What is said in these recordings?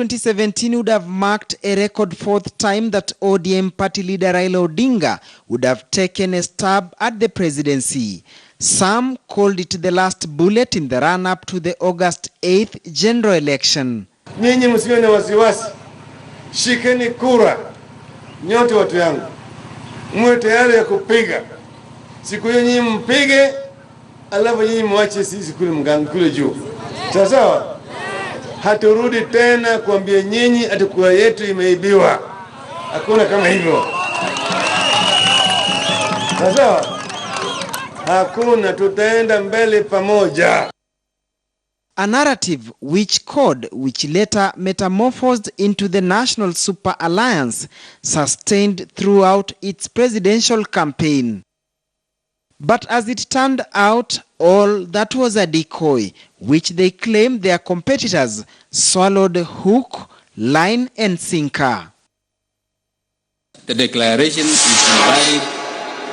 2017 would have marked a record fourth time that ODM party leader Raila Odinga would have taken a stab at the presidency. Some called it the last bullet in the run-up to the August 8th general election. Nyinyi msiwe na wasiwasi, shikeni kura, nyote watu yangu, mwe tayari ya kupiga. Siku hiyo nyinyi mpige, alafu nyinyi mwache sisi kule juu. Sawa? Haturudi tena kuambia nyinyi ati kura yetu imeibiwa. Hakuna kama hivyo. Sawa? Hakuna, tutaenda mbele pamoja. A narrative which later metamorphosed into the National Super Alliance sustained throughout its presidential campaign. But as it turned out, all that was a decoy, which they claimed their competitors swallowed hook, line and sinker. The declaration is invalid,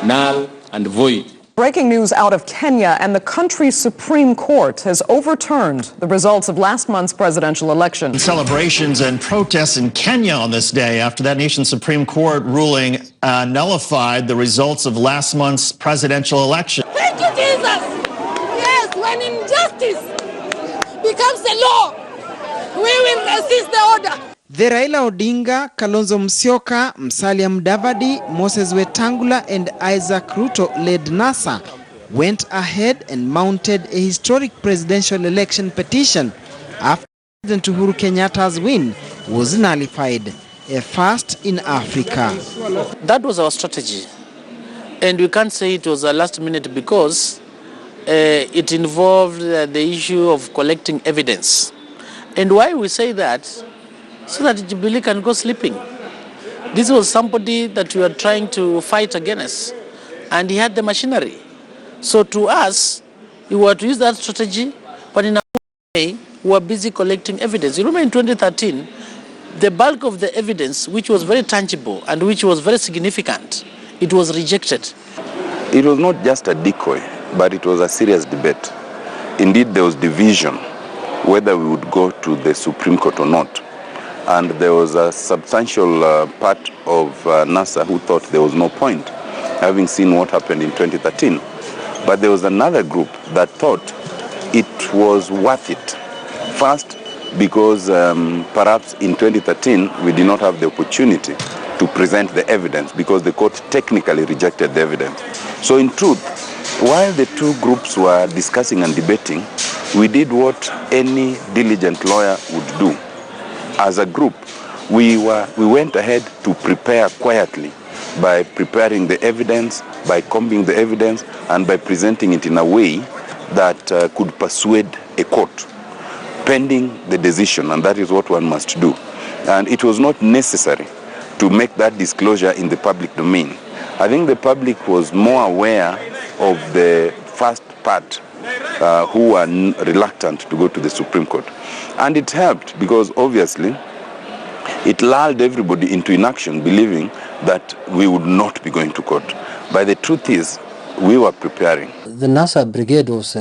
null and void. Breaking news out of Kenya, and the country's Supreme Court has overturned the results of last month's presidential election. Celebrations and protests in Kenya on this day after that nation's Supreme Court ruling nullified the results of last month's presidential election. Thank you, Jesus. Yes, when injustice becomes the law, we will resist the order. The Raila Odinga, Kalonzo Musyoka, Musalia Mudavadi, Moses Wetangula and Isaac Ruto-led NASA went ahead and mounted a historic presidential election petition after President Uhuru Kenyatta's win was nullified, a first in Africa. That was our strategy, and we can't say it was a last minute because it involved the issue of collecting evidence. And why we say that? So that Jubilee can go sleeping. This was somebody that we were trying to fight against, and he had the machinery. So to us, we were to use that strategy, but in a way, we were busy collecting evidence. You remember in 2013, the bulk of the evidence, which was very tangible and which was very significant, it was rejected. It was not just a decoy, but it was a serious debate. Indeed, there was division whether we would go to the Supreme Court or not. And there was a substantial part of NASA who thought there was no point, having seen what happened in 2013. But there was another group that thought it was worth it. First, because perhaps in 2013 we did not have the opportunity to present the evidence because the court technically rejected the evidence. So in truth, while the two groups were discussing and debating, we did what any diligent lawyer would do. As a group, we went ahead to prepare quietly by preparing the evidence, by combing the evidence, and by presenting it in a way that could persuade a court, pending the decision, and that is what one must do. And it was not necessary to make that disclosure in the public domain. I think the public was more aware of the first part who were reluctant to go to the Supreme Court. And it helped because obviously it lulled everybody into inaction, believing that we would not be going to court. But the truth is, we were preparing. The NASA brigade was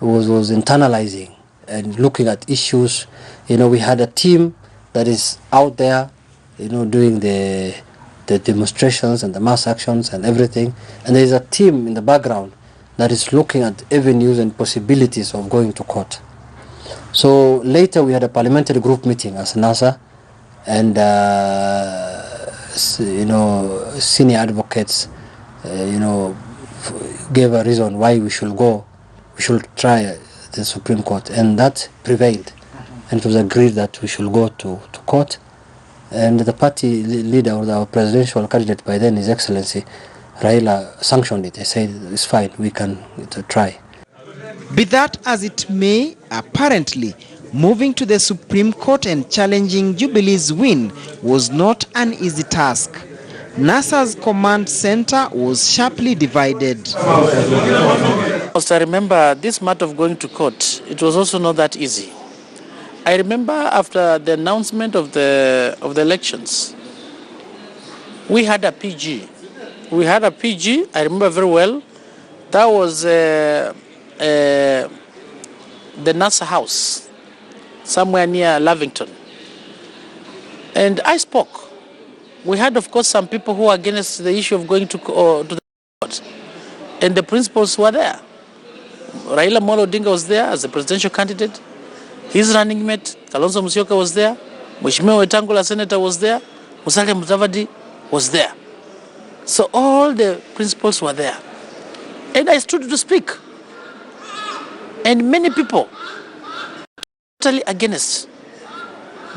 internalizing and looking at issues. You know, we had a team that is out there, you know, doing the demonstrations and the mass actions and everything. And there is a team in the background that is looking at avenues and possibilities of going to court. So later we had a parliamentary group meeting as NASA, and you know, senior advocates, you know, gave a reason why we should try the Supreme Court, and that prevailed, and it was agreed that we should go to court. And the party leader, or our presidential candidate by then, His Excellency Raila, sanctioned it. They said it's fine, we can try. Be that as it may, apparently, moving to the Supreme Court and challenging Jubilee's win was not an easy task. NASA's command center was sharply divided. I remember this matter of going to court, it was also not that easy. I remember after the announcement of the elections, we had a PG. I remember very well. That was the NASA house, somewhere near Lavington. And I spoke. We had, of course, some people who were against the issue of going to the court. And the principals were there. Raila Amolo Odinga was there as a presidential candidate. His running mate, Kalonzo Musyoka, was there. Mheshimiwa Wetangula, senator, was there. Musalia Mudavadi was there. So all the principals were there. And I stood to speak. And many people totally against.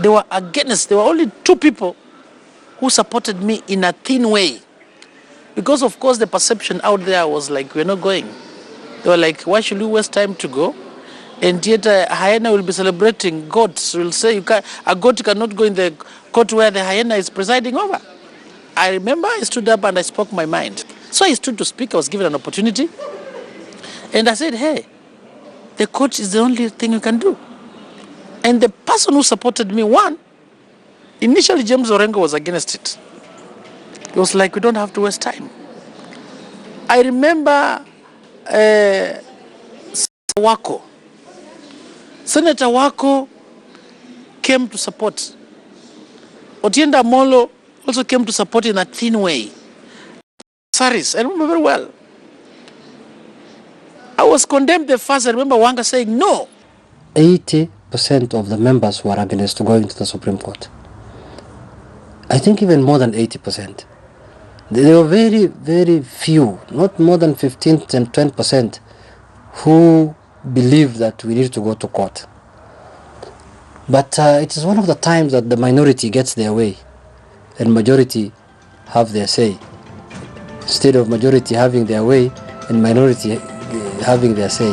They were against. There were only 2 people who supported me in a thin way. Because of course the perception out there was like, we're not going. They were like, why should we waste time to go? And yet a hyena will be celebrating. Goats will say, a goat cannot go in the court where the hyena is presiding over. I remember I stood up and I spoke my mind. So I stood to speak. I was given an opportunity. And I said, hey, the court is the only thing you can do. And the person who supported me won. Initially, James Orengo was against it. He was like, we don't have to waste time. I remember Senator Wako came to support. Otienda Molo also came to support in a thin way. Saris, I remember very well. I was condemned the first. I remember Wanga saying no. 80% of the members were against going to the Supreme Court. I think even more than 80%. There were very, very few, not more than 15 and 20%, who believe that we need to go to court. But it is one of the times that the minority gets their way and majority have their say. Instead of majority having their way and minority having their say.